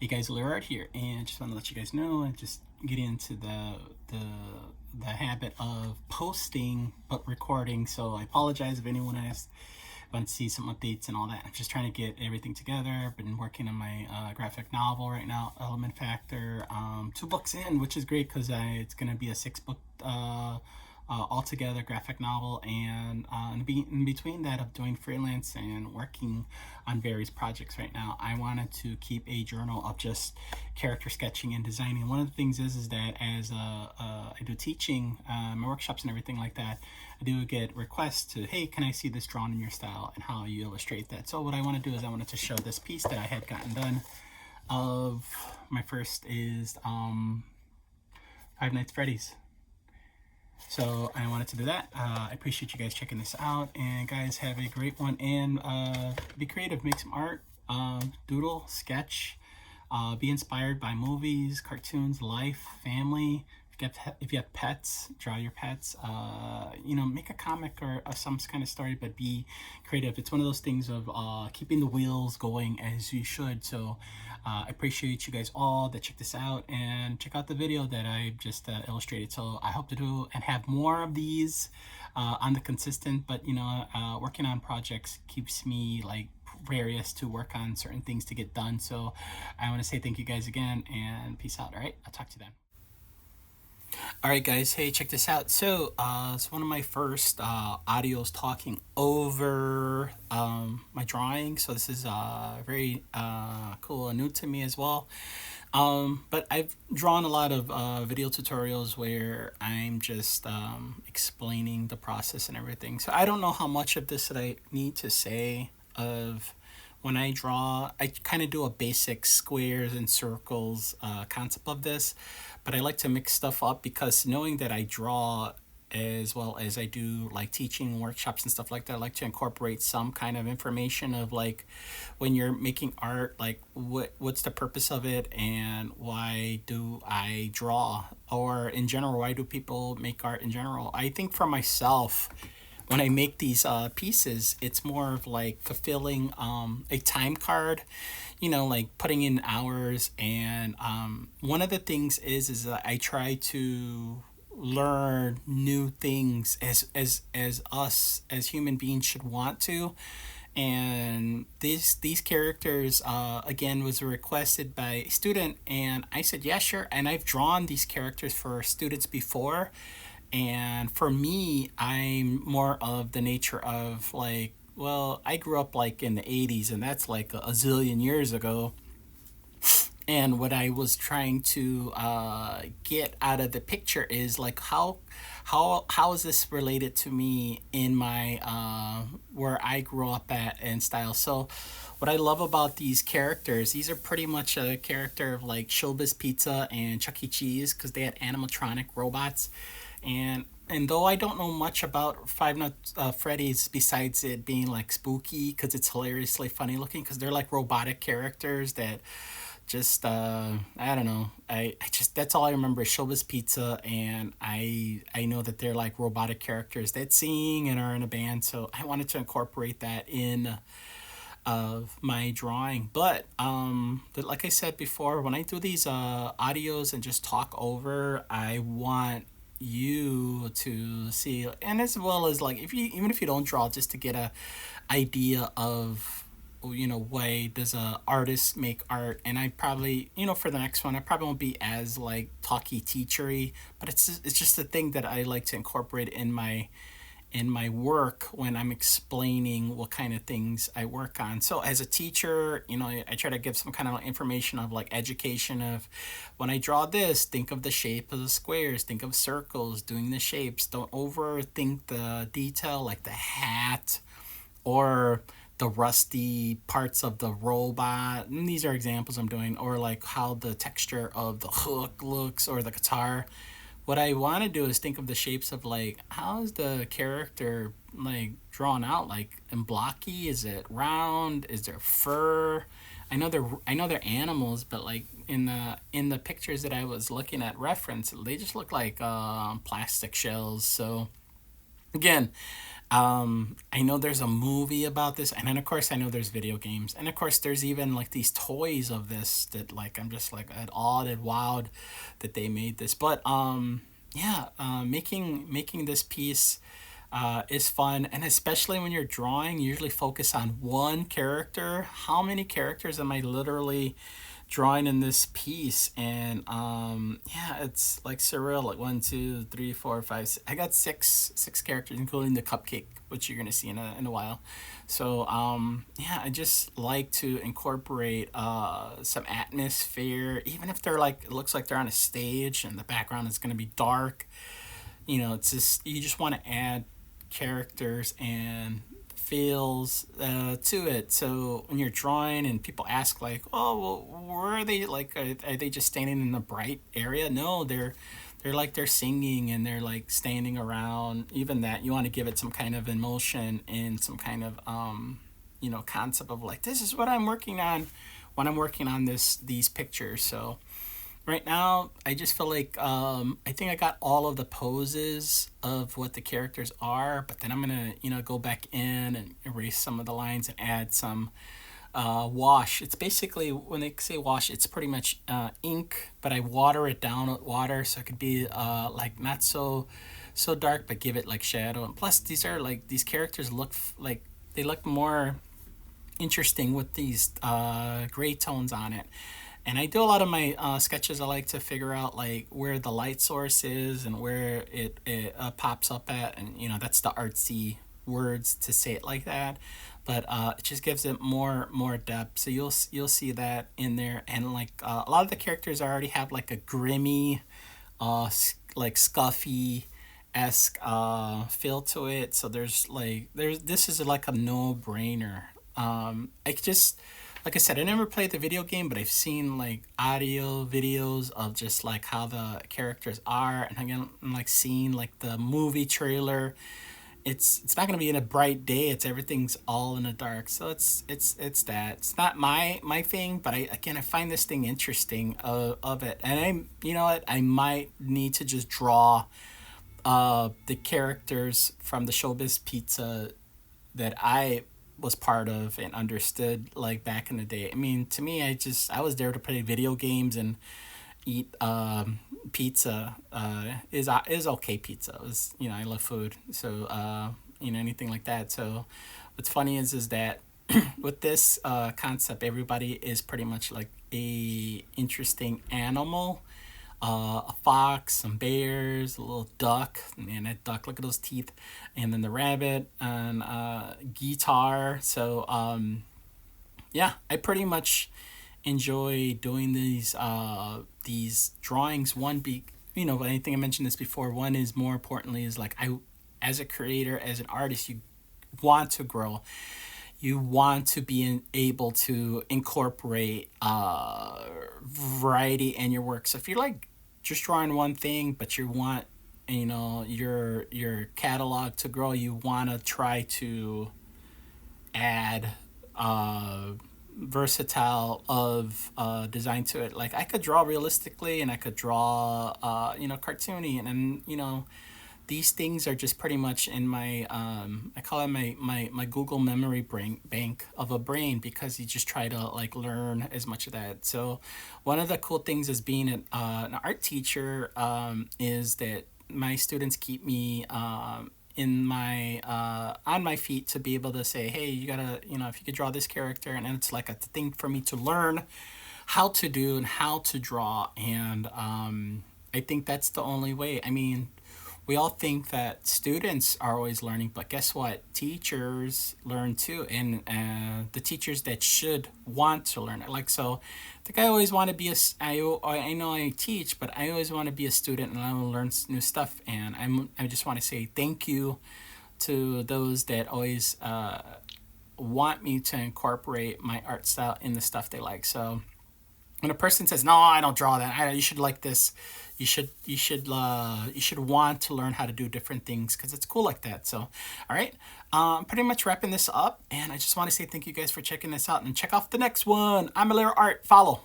Hey guys, Aleroart here, and just want to let you guys know and just get into the habit of posting but recording. So I apologize if anyone has wanted to see some updates and all that. I'm just trying to get everything together. I've been working on my graphic novel right now, Element Factor. 2 books in, which is great because it's gonna be a 6 book altogether graphic novel, and in between that of doing freelance and working on various projects right now, I wanted to keep a journal of just character sketching and designing. One of the things is that as I do teaching, my workshops and everything like that, I do get requests to, hey, can I see this drawn in your style and how you illustrate that? So what I want to do is I wanted to show this piece that I had gotten done of my first is Five Nights Freddy's. So I wanted to do that. I appreciate you guys checking this out, and guys, have a great one, and be creative, make some art, doodle, sketch, be inspired by movies, cartoons, life, family. If you have pets, draw your pets. Make a comic or some kind of story, but be creative. It's one of those things of keeping the wheels going as you should. So I appreciate you guys all that check this out, and check out the video that I just illustrated. So I hope to do and have more of these on the consistent, but working on projects keeps me like various to work on certain things to get done. So I want to say thank you guys again, and peace out. All right, I'll talk to you then. Alright guys, hey, check this out. So it's one of my first audios talking over my drawing. So this is very cool and new to me as well. But I've drawn a lot of video tutorials where I'm just explaining the process and everything. So I don't know how much of this that I need to say of when I draw. I kind of do a basic squares and circles concept of this, but I like to mix stuff up because knowing that I draw as well as I do like teaching workshops and stuff like that, I like to incorporate some kind of information of like when you're making art, like what's the purpose of it and why do I draw, or in general, why do people make art in general. I think for myself, when I make these pieces, it's more of like fulfilling a time card, like putting in hours. And one of the things is that I try to learn new things as us as human beings should want to. And these characters again was requested by a student, and I said yeah, sure. And I've drawn these characters for students before, and for me, I'm more of the nature of like, well, I grew up like in the 80s, and that's like a zillion years ago. And what I was trying to get out of the picture is like how is this related to me in my where I grew up at and style. So what I love about these characters, these are pretty much a character of like Showbiz Pizza and Chuck E. Cheese, because they had animatronic robots. And though I don't know much about Five Nights Freddy's besides it being like spooky because it's hilariously funny looking, because they're like robotic characters that just I don't know. I just, that's all I remember is Showbiz Pizza, and I know that they're like robotic characters that sing and are in a band. So I wanted to incorporate that in of my drawing. But like I said before, when I do these audios and just talk over, I want you to see, and as well as like, if you, even if you don't draw, just to get a idea of why does a artist make art. And I probably, for the next one, I probably won't be as like talky teachery, but it's just a thing that I like to incorporate in my work when I'm explaining what kind of things I work on. So as a teacher, I try to give some kind of information of like education of, when I draw this, think of the shape of the squares, think of circles, doing the shapes. Don't overthink the detail like the hat or the rusty parts of the robot. And these are examples I'm doing, or like how the texture of the hook looks or the guitar. What I want to do is think of the shapes of like, how is the character like drawn out, like in blocky, is it round, is there fur? I know they're animals, but like in the pictures that I was looking at reference, they just look like plastic shells. So again, I know there's a movie about this, and then of course I know there's video games, and of course there's even like these toys of this that like I'm just like at awed and wowed that they made this. But yeah, making this piece is fun, and especially when you're drawing, you usually focus on one character. How many characters am I literally drawing in this piece? And yeah, it's like surreal. Like one, two, three, four, five. I got six characters, including the cupcake, which you're gonna see in a while. So yeah, I just like to incorporate some atmosphere, even if they're like it looks like they're on a stage and the background is gonna be dark. You know, it's just you just want to add characters and feels to it. So when you're drawing and people ask like, "Oh, well, where are they? Like, are they just standing in the bright area?" No, they're like they're singing and they're like standing around. Even that you want to give it some kind of emotion and some kind of concept of like this is what I'm working on when I'm working on these pictures. So right now I just feel like I think I got all of the poses of what the characters are, but then I'm gonna go back in and erase some of the lines and add some wash. It's basically when they say wash, it's pretty much ink, but I water it down with water so it could be like not so dark, but give it like shadow. And plus, these are like these characters look like they look more interesting with these gray tones on it. And I do a lot of my sketches. I like to figure out like where the light source is and where it pops up at, and that's the artsy words to say it like that. But it just gives it more depth. So you'll see that in there, and like a lot of the characters already have like a grimy, like scuffy esque feel to it. So there's this is like a no brainer. I just like I said, I never played the video game, but I've seen like audio videos of just like how the characters are, and again, I'm like seeing like the movie trailer. It's not gonna be in a bright day. It's everything's all in the dark. So it's that. It's not my thing, but I find this thing interesting of it, and you know what, I might need to just draw the characters from the Showbiz Pizza that I was part of and understood like back in the day. I mean, to me, I was there to play video games and eat pizza. Is okay pizza. It was I love food, so anything like that. So what's funny is that with this concept, everybody is pretty much like a interesting animal, a fox, some bears, a little duck, and that duck, look at those teeth, and then the rabbit and guitar. So yeah, I pretty much enjoy doing these drawings. One be I think I mentioned this before. One is more importantly is like I, as a creator, as an artist, you want to grow, you want to be able to incorporate variety in your work. So if you're like just drawing one thing, but you want your catalog to grow, you want to try to add versatile of design to it. Like I could draw realistically, and I could draw cartoony, and then these things are just pretty much in my I call it my Google memory bank of a brain, because you just try to like learn as much of that. So one of the cool things as being an art teacher is that my students keep me in my on my feet to be able to say, hey, you gotta if you could draw this character, and then it's like a thing for me to learn how to do and how to draw. And I think that's the only way. I mean, we all think that students are always learning, but guess what? Teachers learn too, and the teachers that should want to learn it. Like, so I think I always want to be I know I teach, but I always want to be a student, and I want to learn new stuff. And I just want to say thank you to those that always want me to incorporate my art style in the stuff they like. So when a person says, no, I don't draw that, you should like this, you should want to learn how to do different things, because it's cool like that. So all right, pretty much wrapping this up, and I just want to say thank you guys for checking this out, and check out the next one. I'm Aleroart. Follow.